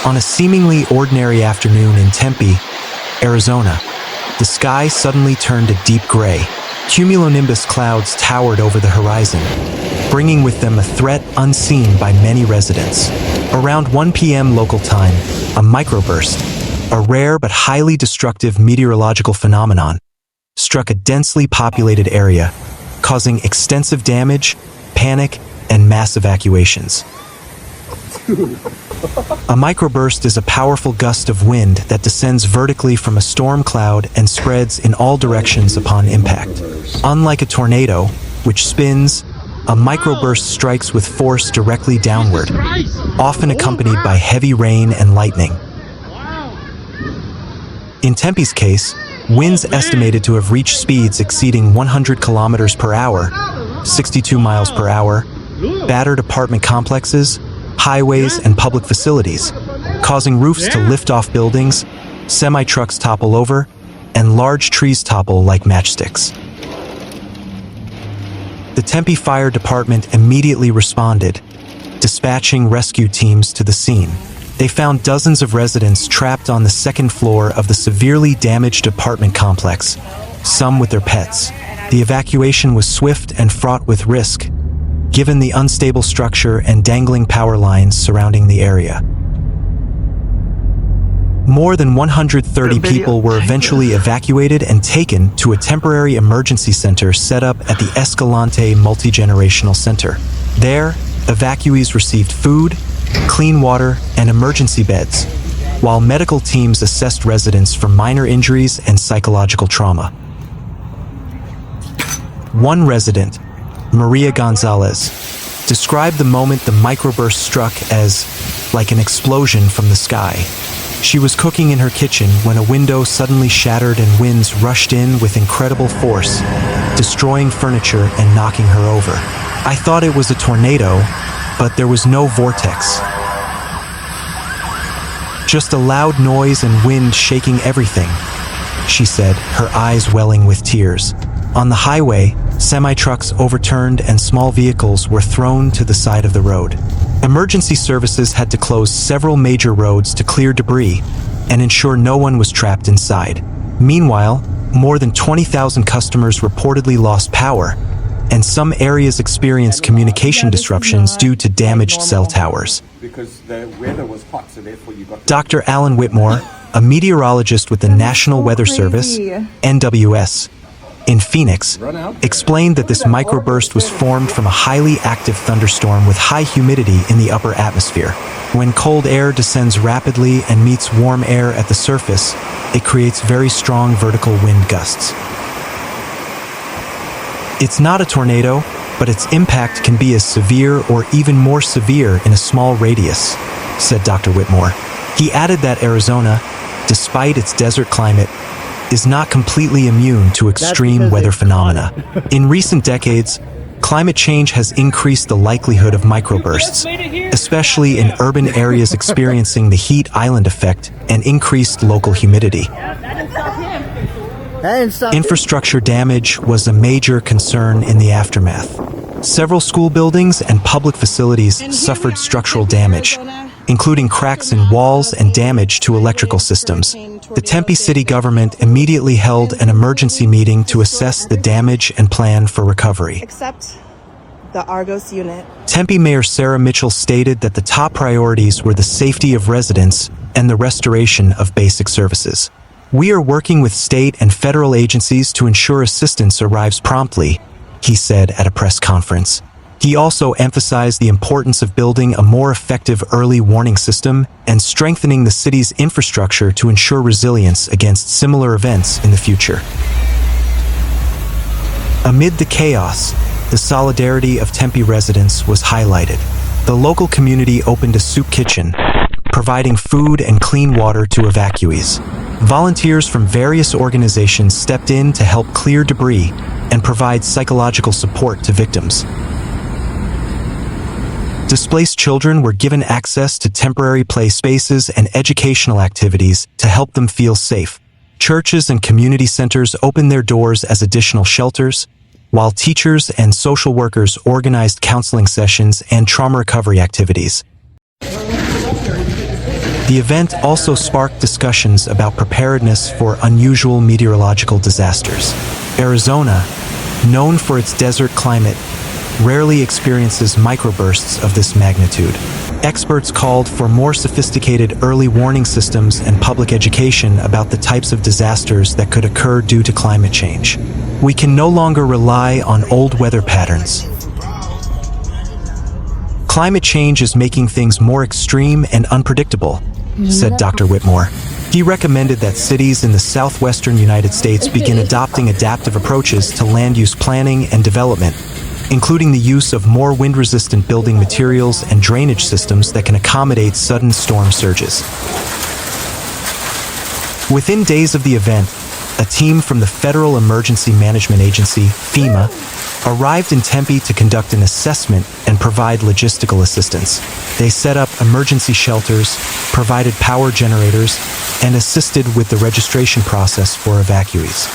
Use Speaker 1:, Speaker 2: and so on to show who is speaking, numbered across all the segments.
Speaker 1: On a seemingly ordinary afternoon in Tempe, Arizona, the sky suddenly turned a deep gray. Cumulonimbus clouds towered over the horizon, bringing with them a threat unseen by many residents. Around 1 p.m. local time, a microburst, a rare but highly destructive meteorological phenomenon, struck a densely populated area, causing extensive damage, panic, and mass evacuations. A microburst is a powerful gust of wind that descends vertically from a storm cloud and spreads in all directions upon impact. Unlike a tornado, which spins, a microburst strikes with force directly downward, often accompanied by heavy rain and lightning. In Tempe's case, winds estimated to have reached speeds exceeding 100 kilometers per hour, 62 miles per hour, battered apartment complexes, highways, and public facilities, causing roofs to lift off buildings, semi-trucks topple over, and large trees topple like matchsticks. The Tempe Fire Department immediately responded, dispatching rescue teams to the scene. They found dozens of residents trapped on the second floor of the severely damaged apartment complex, some with their pets. The evacuation was swift and fraught with risk, given the unstable structure and dangling power lines surrounding the area. More than 130 people were eventually evacuated and taken to a temporary emergency center set up at the Escalante Multi-Generational Center. There, evacuees received food, clean water, and emergency beds, while medical teams assessed residents for minor injuries and psychological trauma. One resident, Maria Gonzalez, described the moment the microburst struck as like an explosion from the sky. She was cooking in her kitchen when a window suddenly shattered and winds rushed in with incredible force, destroying furniture and knocking her over. I thought it was a tornado, but there was no vortex. Just a loud noise and wind shaking everything, she said, her eyes welling with tears. On the highway, semi-trucks overturned and small vehicles were thrown to the side of the road. Emergency services had to close several major roads to clear debris and ensure no one was trapped inside. Meanwhile, more than 20,000 customers reportedly lost power, and some areas experienced communication disruptions due to damaged cell towers. Dr. Alan Whitmore, a meteorologist with the National Weather Service, NWS, in Phoenix, explained that this microburst was formed from a highly active thunderstorm with high humidity in the upper atmosphere. When cold air descends rapidly and meets warm air at the surface, it creates very strong vertical wind gusts. It's not a tornado, but its impact can be as severe or even more severe in a small radius, said Dr. Whitmore. He added that Arizona, despite its desert climate, is not completely immune to extreme weather phenomena. In recent decades, climate change has increased the likelihood of microbursts, especially in urban areas experiencing the heat island effect and increased local humidity. Infrastructure damage was a major concern in the aftermath. Several school buildings and public facilities suffered structural damage, including cracks in walls and damage to electrical systems. The Tempe city government immediately held an emergency meeting to assess the damage and plan for recovery.
Speaker 2: Except the Argos unit.
Speaker 1: Tempe Mayor Sarah Mitchell stated that the top priorities were the safety of residents and the restoration of basic services. "We are working with state and federal agencies to ensure assistance arrives promptly," he said at a press conference. He also emphasized the importance of building a more effective early warning system and strengthening the city's infrastructure to ensure resilience against similar events in the future. Amid the chaos, the solidarity of Tempe residents was highlighted. The local community opened a soup kitchen, providing food and clean water to evacuees. Volunteers from various organizations stepped in to help clear debris and provide psychological support to victims. Displaced children were given access to temporary play spaces and educational activities to help them feel safe. Churches and community centers opened their doors as additional shelters, while teachers and social workers organized counseling sessions and trauma recovery activities. The event also sparked discussions about preparedness for unusual meteorological disasters. Arizona, known for its desert climate, rarely experiences microbursts of this magnitude. Experts called for more sophisticated early warning systems and public education about the types of disasters that could occur due to climate change. We can no longer rely on old weather patterns. Climate change is making things more extreme and unpredictable, said Dr. Whitmore. He recommended that cities in the southwestern United States begin adopting adaptive approaches to land use planning and development, including the use of more wind-resistant building materials and drainage systems that can accommodate sudden storm surges. Within days of the event, a team from the Federal Emergency Management Agency, FEMA, arrived in Tempe to conduct an assessment and provide logistical assistance. They set up emergency shelters, provided power generators, and assisted with the registration process for evacuees.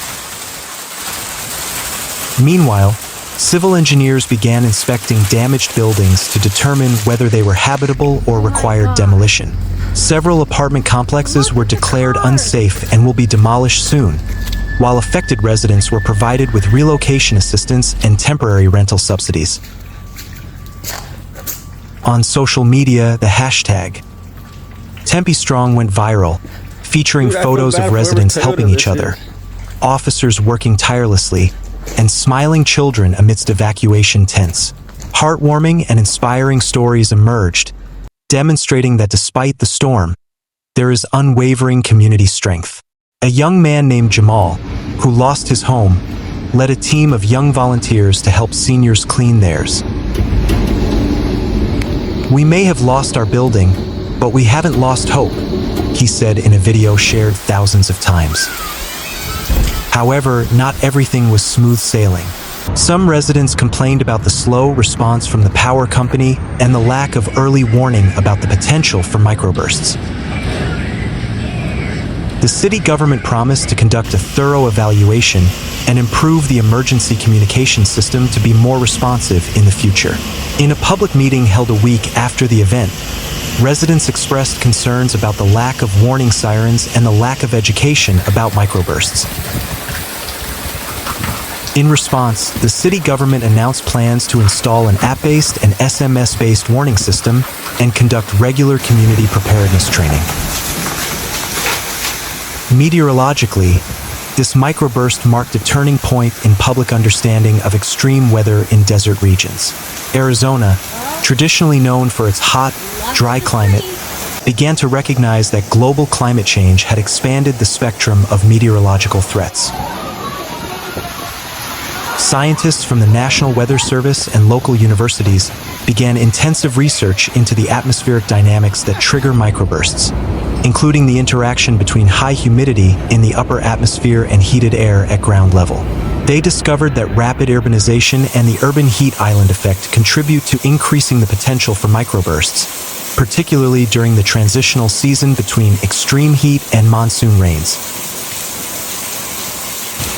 Speaker 1: Meanwhile, civil engineers began inspecting damaged buildings to determine whether they were habitable or required demolition. Several apartment complexes were declared unsafe and will be demolished soon, while affected residents were provided with relocation assistance and temporary rental subsidies. On social media, the hashtag Tempe Strong went viral, featuring photos of residents helping each other, officers working tirelessly, and smiling children amidst evacuation tents. Heartwarming and inspiring stories emerged, demonstrating that despite the storm, there is unwavering community strength. A young man named Jamal, who lost his home, led a team of young volunteers to help seniors clean theirs. "We may have lost our building, but we haven't lost hope," he said in a video shared thousands of times. However, not everything was smooth sailing. Some residents complained about the slow response from the power company and the lack of early warning about the potential for microbursts. The city government promised to conduct a thorough evaluation and improve the emergency communication system to be more responsive in the future. In a public meeting held a week after the event, residents expressed concerns about the lack of warning sirens and the lack of education about microbursts. In response, the city government announced plans to install an app-based and SMS-based warning system and conduct regular community preparedness training. Meteorologically, this microburst marked a turning point in public understanding of extreme weather in desert regions. Arizona, traditionally known for its hot, dry climate, began to recognize that global climate change had expanded the spectrum of meteorological threats. Scientists from the National Weather Service and local universities began intensive research into the atmospheric dynamics that trigger microbursts, including the interaction between high humidity in the upper atmosphere and heated air at ground level. They discovered that rapid urbanization and the urban heat island effect contribute to increasing the potential for microbursts, particularly during the transitional season between extreme heat and monsoon rains.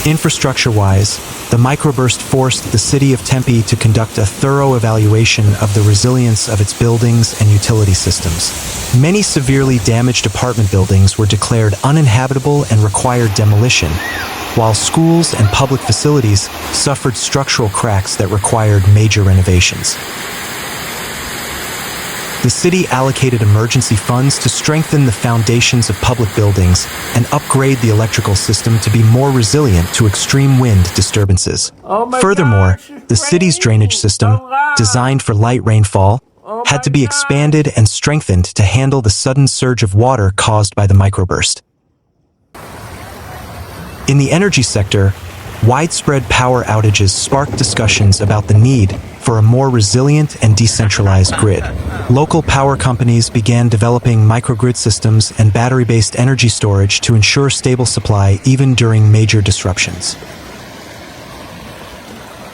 Speaker 1: Infrastructure-wise, the microburst forced the city of Tempe to conduct a thorough evaluation of the resilience of its buildings and utility systems. Many severely damaged apartment buildings were declared uninhabitable and required demolition, while schools and public facilities suffered structural cracks that required major renovations. The city allocated emergency funds to strengthen the foundations of public buildings and upgrade the electrical system to be more resilient to extreme wind disturbances. Furthermore, the city's drainage system, designed for light rainfall, had to be expanded and strengthened to handle the sudden surge of water caused by the microburst. In the energy sector, widespread power outages sparked discussions about the need for a more resilient and decentralized grid. Local power companies began developing microgrid systems and battery-based energy storage to ensure stable supply even during major disruptions.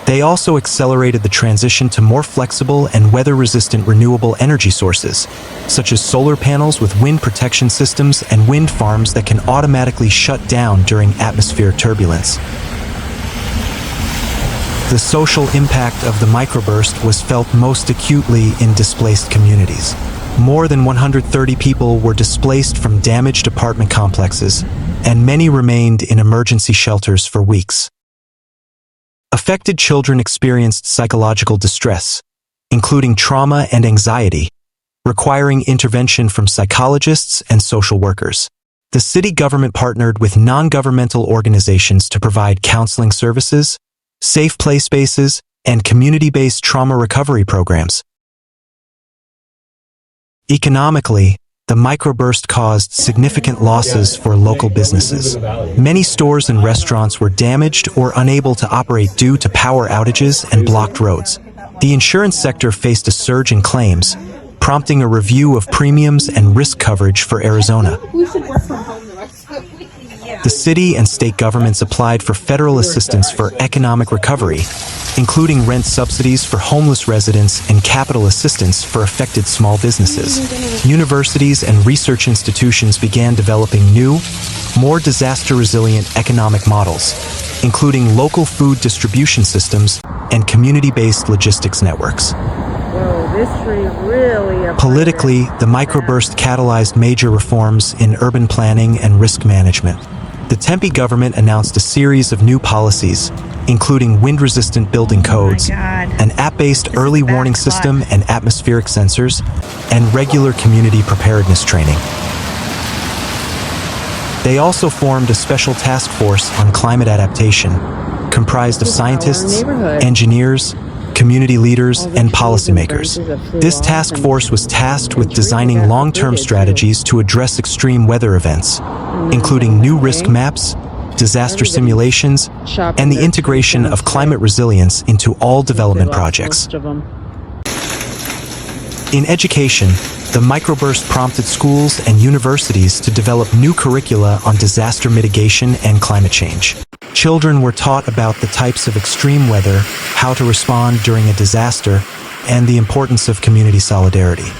Speaker 1: They also accelerated the transition to more flexible and weather-resistant renewable energy sources, such as solar panels with wind protection systems and wind farms that can automatically shut down during atmospheric turbulence. The social impact of the microburst was felt most acutely in displaced communities. More than 130 people were displaced from damaged apartment complexes, and many remained in emergency shelters for weeks. Affected children experienced psychological distress, including trauma and anxiety, requiring intervention from psychologists and social workers. The city government partnered with non-governmental organizations to provide counseling services, safe play spaces, and community-based trauma recovery programs. Economically, the microburst caused significant losses for local businesses. Many stores and restaurants were damaged or unable to operate due to power outages and blocked roads. The insurance sector faced a surge in claims, prompting a review of premiums and risk coverage for Arizona. The city and state governments applied for federal assistance for economic recovery, including rent subsidies for homeless residents and capital assistance for affected small businesses. Universities and research institutions began developing new, more disaster-resilient economic models, including local food distribution systems and community-based logistics networks. Politically, the microburst catalyzed major reforms in urban planning and risk management. The Tempe government announced a series of new policies, including wind-resistant building codes, an app-based early warning system and atmospheric sensors, and regular community preparedness training. They also formed a special task force on climate adaptation, comprised of scientists, engineers, community leaders, and policymakers. This task force was tasked with designing long-term strategies to address extreme weather events, including new risk maps, disaster simulations, and the integration of climate resilience into all development projects. In education, the microburst prompted schools and universities to develop new curricula on disaster mitigation and climate change. Children were taught about the types of extreme weather, how to respond during a disaster, and the importance of community solidarity.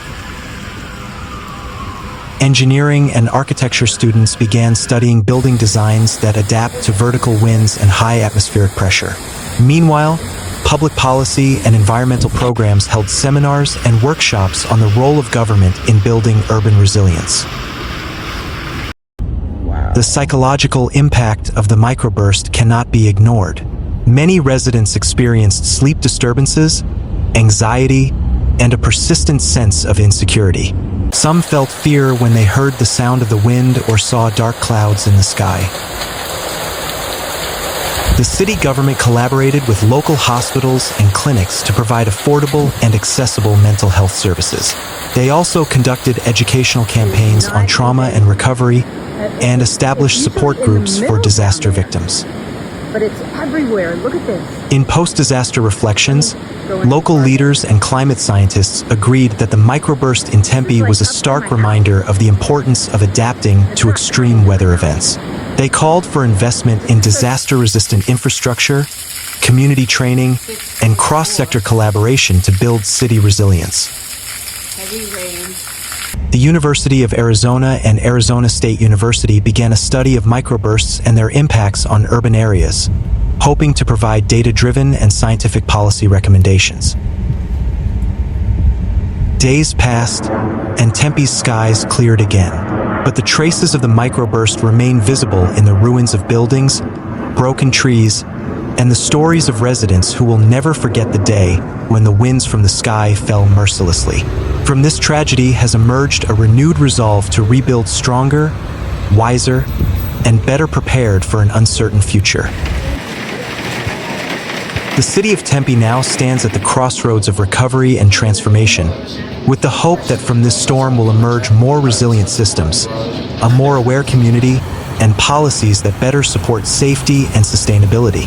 Speaker 1: Engineering and architecture students began studying building designs that adapt to vertical winds and high atmospheric pressure. Meanwhile, public policy and environmental programs held seminars and workshops on the role of government in building urban resilience. The psychological impact of the microburst cannot be ignored. Many residents experienced sleep disturbances, anxiety, and a persistent sense of insecurity. Some felt fear when they heard the sound of the wind or saw dark clouds in the sky. The city government collaborated with local hospitals and clinics to provide affordable and accessible mental health services. They also conducted educational campaigns on trauma and recovery and established support groups for disaster victims.
Speaker 3: But it's everywhere. Look at this.
Speaker 1: In post-disaster reflections, local leaders and climate scientists agreed that the microburst in Tempe was a stark reminder of the importance of adapting to extreme weather events. They called for investment in disaster-resistant infrastructure, community training, and cross-sector collaboration to build city resilience.
Speaker 3: Heavy rain.
Speaker 1: The University of Arizona and Arizona State University began a study of microbursts and their impacts on urban areas, hoping to provide data-driven and scientific policy recommendations. Days passed, and Tempe's skies cleared again, but the traces of the microburst remain visible in the ruins of buildings, broken trees, and the stories of residents who will never forget the day when the winds from the sky fell mercilessly. From this tragedy has emerged a renewed resolve to rebuild stronger, wiser, and better prepared for an uncertain future. The city of Tempe now stands at the crossroads of recovery and transformation, with the hope that from this storm will emerge more resilient systems, a more aware community, and policies that better support safety and sustainability.